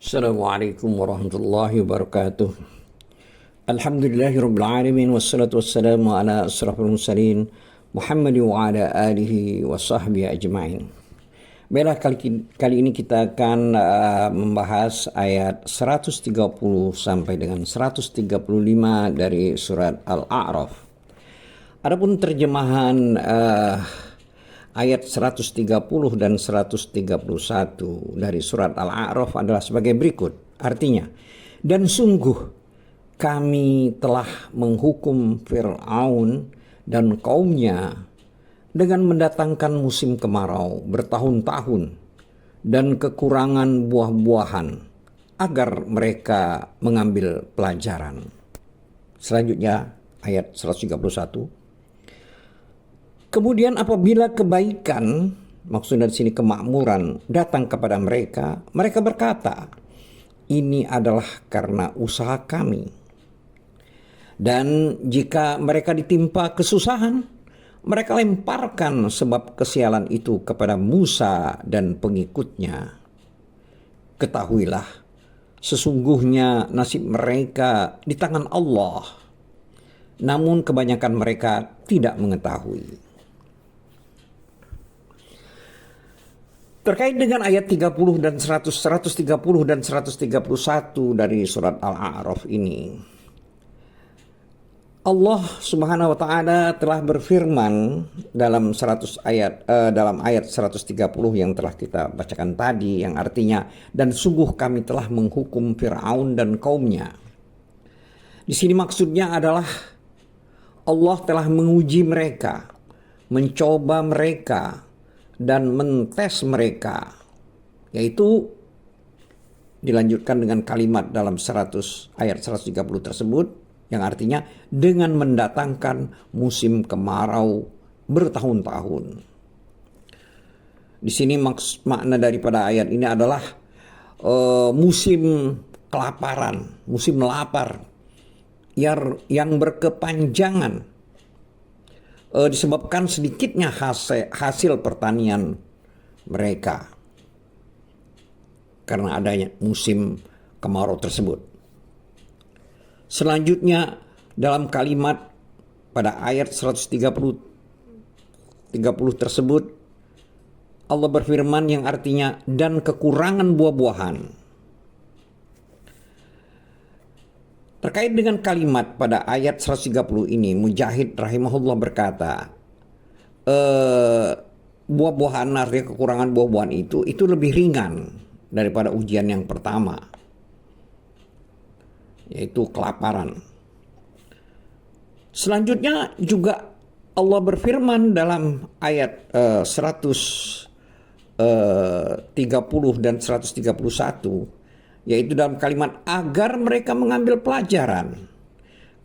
Assalamualaikum warahmatullahi wabarakatuh. Alhamdulillahirabbil alamin wassalatu wassalamu ala asrafil mursalin Muhammad wa ala alihi wa sahbihi ajma'in. Baiklah, kali ini kita akan membahas ayat 130 sampai dengan 135 dari surat Al-A'raf. Adapun terjemahan ayat 130 dan 131 dari surat Al-A'raf adalah sebagai berikut. Artinya, dan sungguh kami telah menghukum Fir'aun dan kaumnya dengan mendatangkan musim kemarau bertahun-tahun dan kekurangan buah-buahan agar mereka mengambil pelajaran. Selanjutnya ayat 131. Kemudian apabila kebaikan, maksudnya di sini kemakmuran, datang kepada mereka, mereka berkata, ini adalah karena usaha kami. Dan jika mereka ditimpa kesusahan, mereka lemparkan sebab kesialan itu kepada Musa dan pengikutnya. Ketahuilah, sesungguhnya nasib mereka di tangan Allah, namun kebanyakan mereka tidak mengetahui. Terkait dengan ayat 30 dan 130 dan 131 dari surat Al-A'raf ini, Allah Subhanahu wa taala telah berfirman dalam ayat 130 yang telah kita bacakan tadi, yang artinya, dan sungguh kami telah menghukum Fir'aun dan kaumnya. Di sini maksudnya adalah Allah telah menguji mereka, mencoba mereka, dan mentes mereka, yaitu dilanjutkan dengan kalimat dalam ayat 130 tersebut yang artinya dengan mendatangkan musim kemarau bertahun-tahun. Di sini makna daripada ayat ini adalah musim kelaparan, musim lapar yang berkepanjangan, disebabkan sedikitnya hasil pertanian mereka karena adanya musim kemarau tersebut. Selanjutnya dalam kalimat pada ayat 130 tersebut Allah berfirman yang artinya dan kekurangan buah-buahan. Terkait dengan kalimat pada ayat 130 ini, Mujahid rahimahullah berkata, buah-buahan, artinya kekurangan buah-buahan itu lebih ringan daripada ujian yang pertama, yaitu kelaparan. Selanjutnya juga Allah berfirman dalam ayat 130 dan 131, yaitu dalam kalimat agar mereka mengambil pelajaran.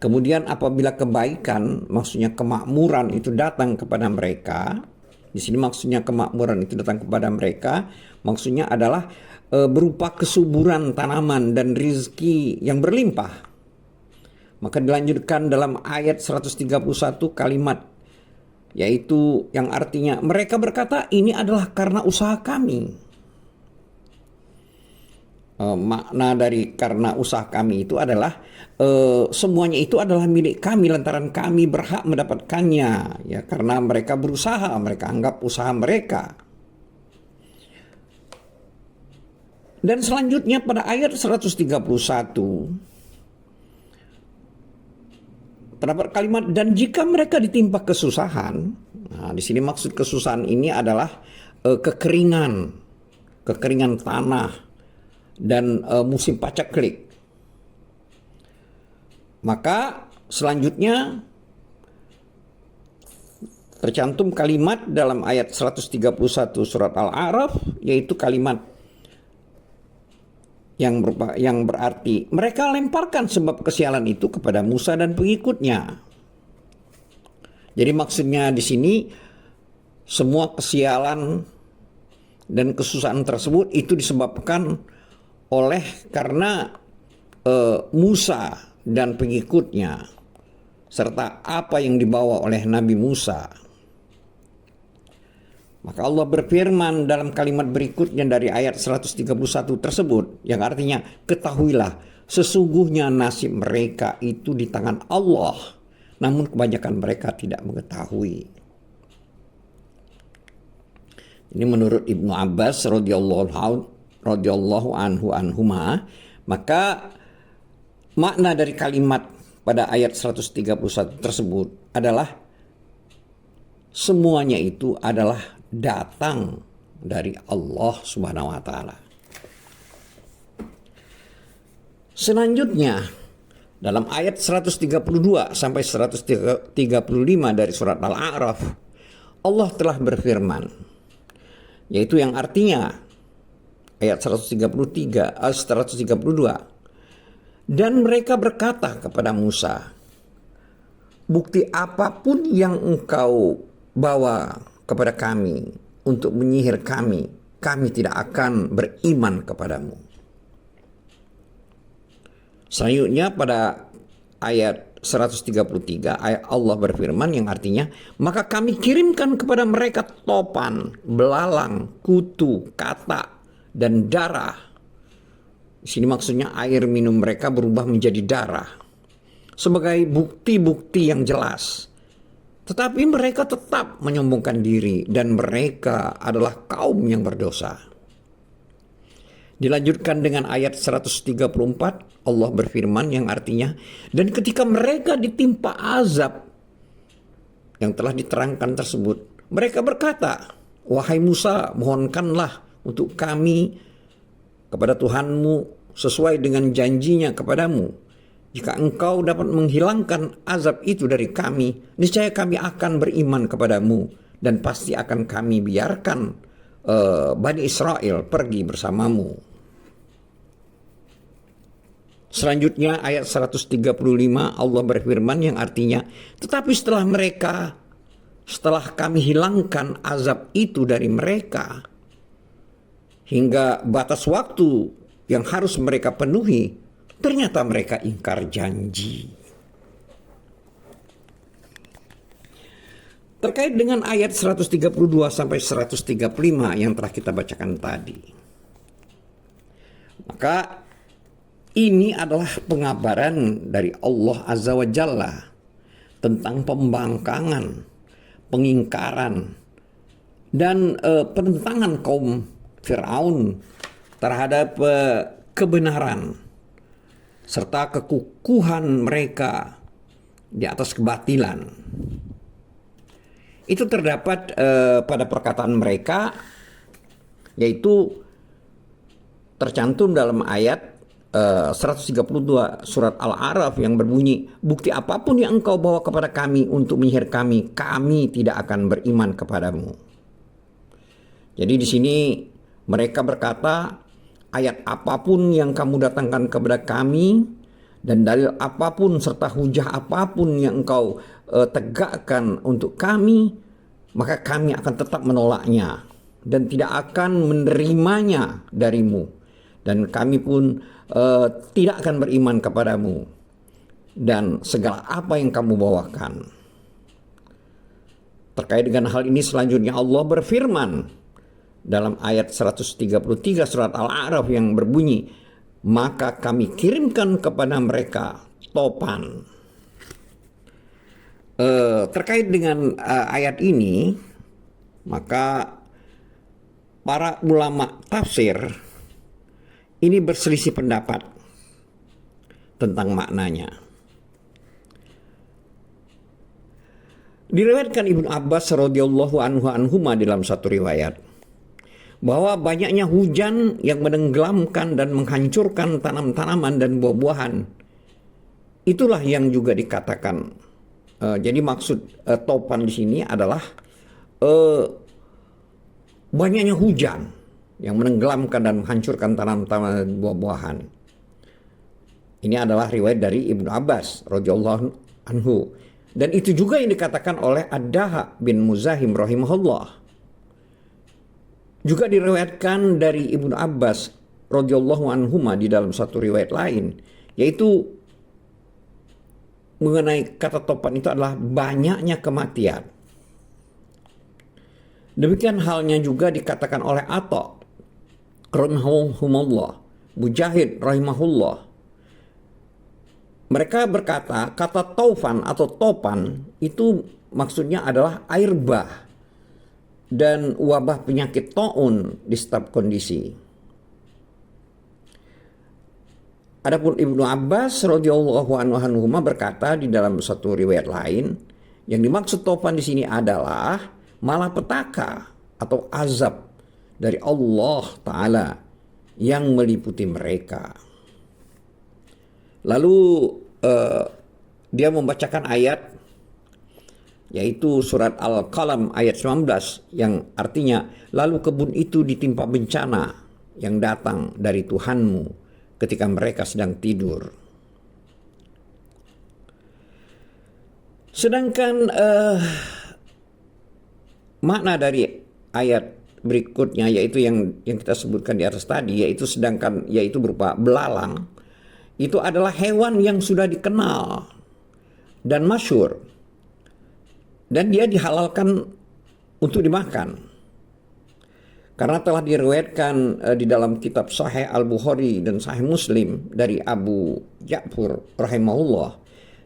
Kemudian apabila kebaikan, maksudnya kemakmuran itu datang kepada mereka. Di sini maksudnya kemakmuran itu datang kepada mereka, maksudnya adalah berupa kesuburan tanaman dan rizki yang berlimpah. Maka dilanjutkan dalam ayat 131 kalimat, yaitu yang artinya mereka berkata ini adalah karena usaha kami. Makna dari karena usaha kami itu adalah semuanya itu adalah milik kami lantaran kami berhak mendapatkannya, ya, karena mereka berusaha, mereka anggap usaha mereka. Dan selanjutnya pada ayat 131 terdapat kalimat dan jika mereka ditimpa kesusahan. Nah, di sini maksud kesusahan ini adalah kekeringan tanah dan musim paceklik. Maka selanjutnya tercantum kalimat dalam ayat 131 surat Al-A'raf, yaitu kalimat yang berarti mereka lemparkan sebab kesialan itu kepada Musa dan pengikutnya. Jadi maksudnya di sini semua kesialan dan kesusahan tersebut itu disebabkan karena Musa dan pengikutnya, serta apa yang dibawa oleh Nabi Musa. Maka Allah berfirman dalam kalimat berikutnya dari ayat 131 tersebut, yang artinya, ketahuilah sesungguhnya nasib mereka itu di tangan Allah, namun kebanyakan mereka tidak mengetahui. Ini menurut Ibnu Abbas radhiyallahu anhuma. Maka makna dari kalimat pada ayat 131 tersebut adalah semuanya itu adalah datang dari Allah Subhanahu wa taala. Selanjutnya dalam ayat 132 sampai 135 dari surat Al-A'raf, Allah telah berfirman, yaitu yang artinya ayat 132, dan mereka berkata kepada Musa, bukti apapun yang engkau bawa kepada kami untuk menyihir kami, kami tidak akan beriman kepadamu. Selanjutnya pada ayat 133 ayat Allah berfirman yang artinya, maka kami kirimkan kepada mereka topan, belalang, kutu, katak, dan darah. Di sini maksudnya air minum mereka berubah menjadi darah sebagai bukti-bukti yang jelas. Tetapi mereka tetap menyombongkan diri dan mereka adalah kaum yang berdosa. Dilanjutkan dengan ayat 134, Allah berfirman yang artinya, dan ketika mereka ditimpa azab yang telah diterangkan tersebut, mereka berkata, wahai Musa, mohonkanlah untuk kami kepada Tuhanmu sesuai dengan janjinya kepadamu. Jika engkau dapat menghilangkan azab itu dari kami, niscaya kami akan beriman kepadamu dan pasti akan kami biarkan Bani Israel pergi bersamamu. Selanjutnya ayat 135 Allah berfirman yang artinya, tetapi setelah kami hilangkan azab itu dari mereka hingga batas waktu yang harus mereka penuhi, ternyata mereka ingkar janji. Terkait dengan ayat 132 sampai 135 yang telah kita bacakan tadi, maka ini adalah pengabaran dari Allah Azza wa Jalla tentang pembangkangan, pengingkaran, dan penentangan kaum Fir'aun terhadap kebenaran serta kekukuhan mereka di atas kebatilan. Itu terdapat pada perkataan mereka, yaitu tercantum dalam ayat 132 surat Al-A'raf yang berbunyi, bukti apapun yang engkau bawa kepada kami untuk menyihir kami, kami tidak akan beriman kepadamu. Jadi di sini mereka berkata, ayat apapun yang kamu datangkan kepada kami dan dalil apapun serta hujah apapun yang engkau tegakkan untuk kami, maka kami akan tetap menolaknya dan tidak akan menerimanya darimu, dan kami pun tidak akan beriman kepadamu dan segala apa yang kamu bawakan. Terkait dengan hal ini selanjutnya Allah berfirman dalam ayat 133 surat Al-A'raf yang berbunyi, maka kami kirimkan kepada mereka topan. Terkait dengan ayat ini, maka para ulama tafsir ini berselisih pendapat tentang maknanya. Diriwayatkan Ibnu Abbas radhiyallahu anhuma dalam satu riwayat bahwa banyaknya hujan yang menenggelamkan dan menghancurkan tanam-tanaman dan buah-buahan, itulah yang juga dikatakan. Jadi maksud topan di sini adalah banyaknya hujan yang menenggelamkan dan menghancurkan tanam-tanaman dan buah-buahan. Ini adalah riwayat dari Ibnu Abbas radhiyallahu anhu. Dan itu juga yang dikatakan oleh Ad-Daha bin Muzahim rahimahullah. Juga diriwayatkan dari Ibnu Abbas radhiyallahu anhuma di dalam satu riwayat lain, yaitu mengenai kata topan itu adalah banyaknya kematian. Demikian halnya juga dikatakan oleh Atha rahimahullah, Mujahid rahimahullah. Mereka berkata kata taufan atau topan itu maksudnya adalah air bah dan wabah penyakit taun di setiap kondisi. Adapun Ibnu Abbas radhiyallahu anhu berkata di dalam satu riwayat lain, yang dimaksud taufan di sini adalah malapetaka atau azab dari Allah Ta'ala yang meliputi mereka. Lalu dia membacakan ayat, yaitu surat Al-Qalam ayat 19, yang artinya, lalu kebun itu ditimpa bencana yang datang dari Tuhanmu ketika mereka sedang tidur. Sedangkan makna dari ayat berikutnya, yaitu yang kita sebutkan di atas tadi, yaitu berupa belalang, itu adalah hewan yang sudah dikenal dan masyhur, dan dia dihalalkan untuk dimakan karena telah diriwayatkan di dalam kitab Sahih Al-Bukhari dan Sahih Muslim dari Abu Ja'far rahimahullah,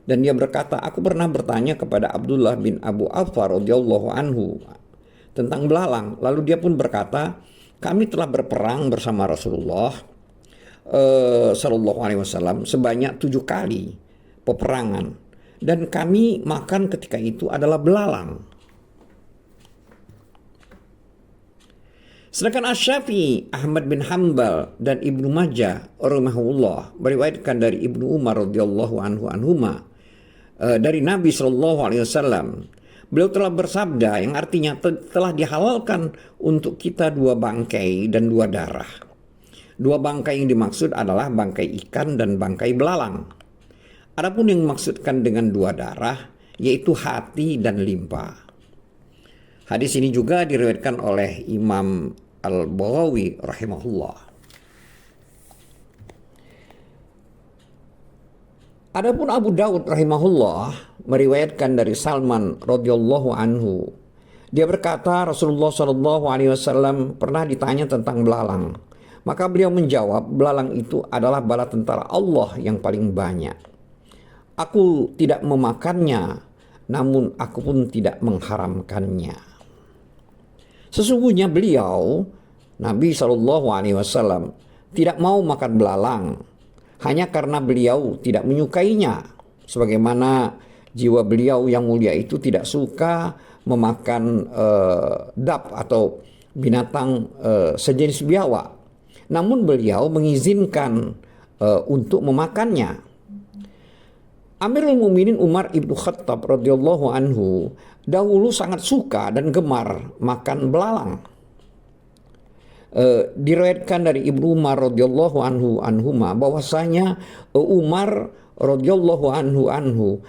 dan dia berkata, aku pernah bertanya kepada Abdullah bin Abu Awfa radhiyallahu anhu tentang belalang. Lalu dia pun berkata, kami telah berperang bersama Rasulullah sallallahu alaihi wasallam sebanyak 7 kali peperangan, dan kami makan ketika itu adalah belalang. Sedangkan Asy-Syafi'i, Ahmad bin Hanbal dan Ibnu Majah rahimahullah meriwayatkan dari Ibnu Umar radhiyallahu anhuma dari Nabi sallallahu alaihi wasallam, beliau telah bersabda, yang artinya telah dihalalkan untuk kita 2 bangkai dan 2 darah. 2 bangkai yang dimaksud adalah bangkai ikan dan bangkai belalang. Adapun yang dimaksudkan dengan 2 darah yaitu hati dan limpa. Hadis ini juga diriwayatkan oleh Imam Al-Baghawi rahimahullah. Adapun Abu Daud rahimahullah meriwayatkan dari Salman radhiyallahu anhu. Dia berkata, Rasulullah sallallahu alaihi wasallam pernah ditanya tentang belalang. Maka beliau menjawab, belalang itu adalah bala tentara Allah yang paling banyak. Aku tidak memakannya, namun aku pun tidak mengharamkannya. Sesungguhnya beliau, Nabi SAW, tidak mau makan belalang, hanya karena beliau tidak menyukainya. Sebagaimana jiwa beliau yang mulia itu tidak suka memakan dab atau binatang sejenis biawak. Namun beliau mengizinkan untuk memakannya. Amirul Mukminin Umar ibnu Khattab radhiyallahu anhu dahulu sangat suka dan gemar makan belalang. Diriwayatkan dari Ibnu Umar radhiyallahu anhuma bahwasanya Umar radhiyallahu anhu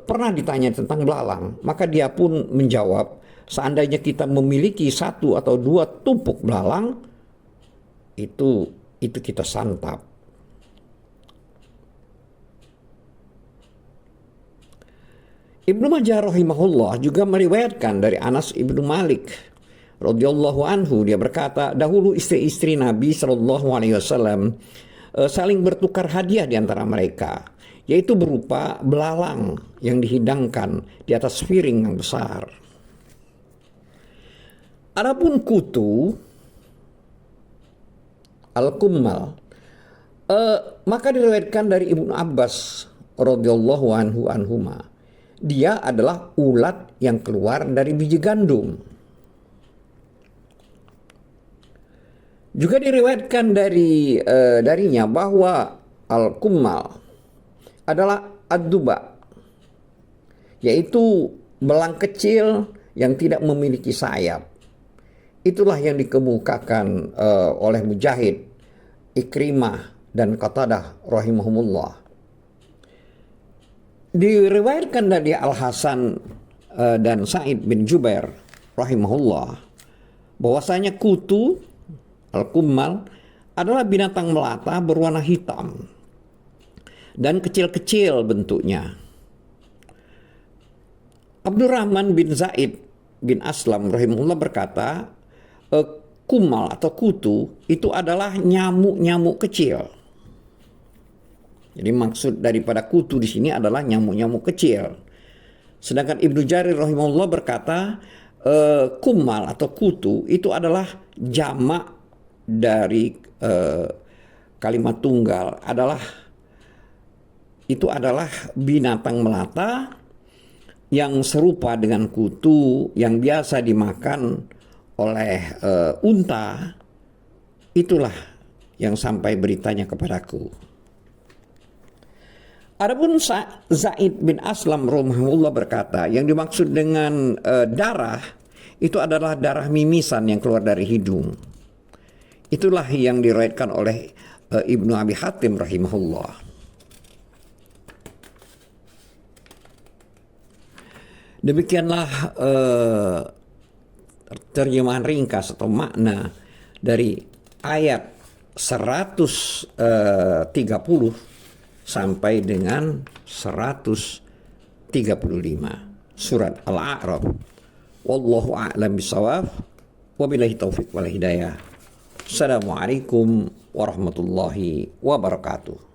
pernah ditanya tentang belalang, maka dia pun menjawab, seandainya kita memiliki 1 atau 2 tumpuk belalang, itu kita santap. Ibnu Majah rahimahullah juga meriwayatkan dari Anas ibnu Malik radhiyallahu anhu, dia berkata, dahulu istri-istri Nabi sallallahu alaihi wasallam saling bertukar hadiah di antara mereka, yaitu berupa belalang yang dihidangkan di atas piring yang besar. Adapun kutu al-kummal, maka diriwayatkan dari Ibnu Abbas radhiyallahu anhuma, dia adalah ulat yang keluar dari biji gandum. Juga diriwayatkan darinya bahwa al-kummal adalah ad-duba, yaitu belang kecil yang tidak memiliki sayap. Itulah yang dikemukakan oleh Mujahid, Ikrimah, dan Qatadah rahimahumullah. Diriwayatkan dari Al-Hasan dan Sa'id bin Jubair rahimahullah bahwasanya kutu al-kummal adalah binatang melata berwarna hitam dan kecil-kecil bentuknya. Abdurrahman bin Zaid bin Aslam rahimahullah berkata, kumal atau kutu itu adalah nyamuk-nyamuk kecil. Jadi maksud daripada kutu di sini adalah nyamuk-nyamuk kecil. Sedangkan Ibnu Jarir rahimahullah berkata, kumal atau kutu itu adalah jamak dari kalimat tunggal, itu adalah binatang melata yang serupa dengan kutu yang biasa dimakan oleh unta. Itulah yang sampai beritanya kepadaku. Adapun Zaid bin Aslam rahimahullah berkata, yang dimaksud dengan darah itu adalah darah mimisan yang keluar dari hidung. Itulah yang diriwayatkan oleh Ibnu Abi Hatim rahimahullah. Demikianlah terjemahan ringkas atau makna dari ayat 130 sampai dengan 135 surat Al-A'raf. Wallahu a'lam bishawab. Wabillahi taufiq wal hidayah. Assalamualaikum warahmatullahi wabarakatuh.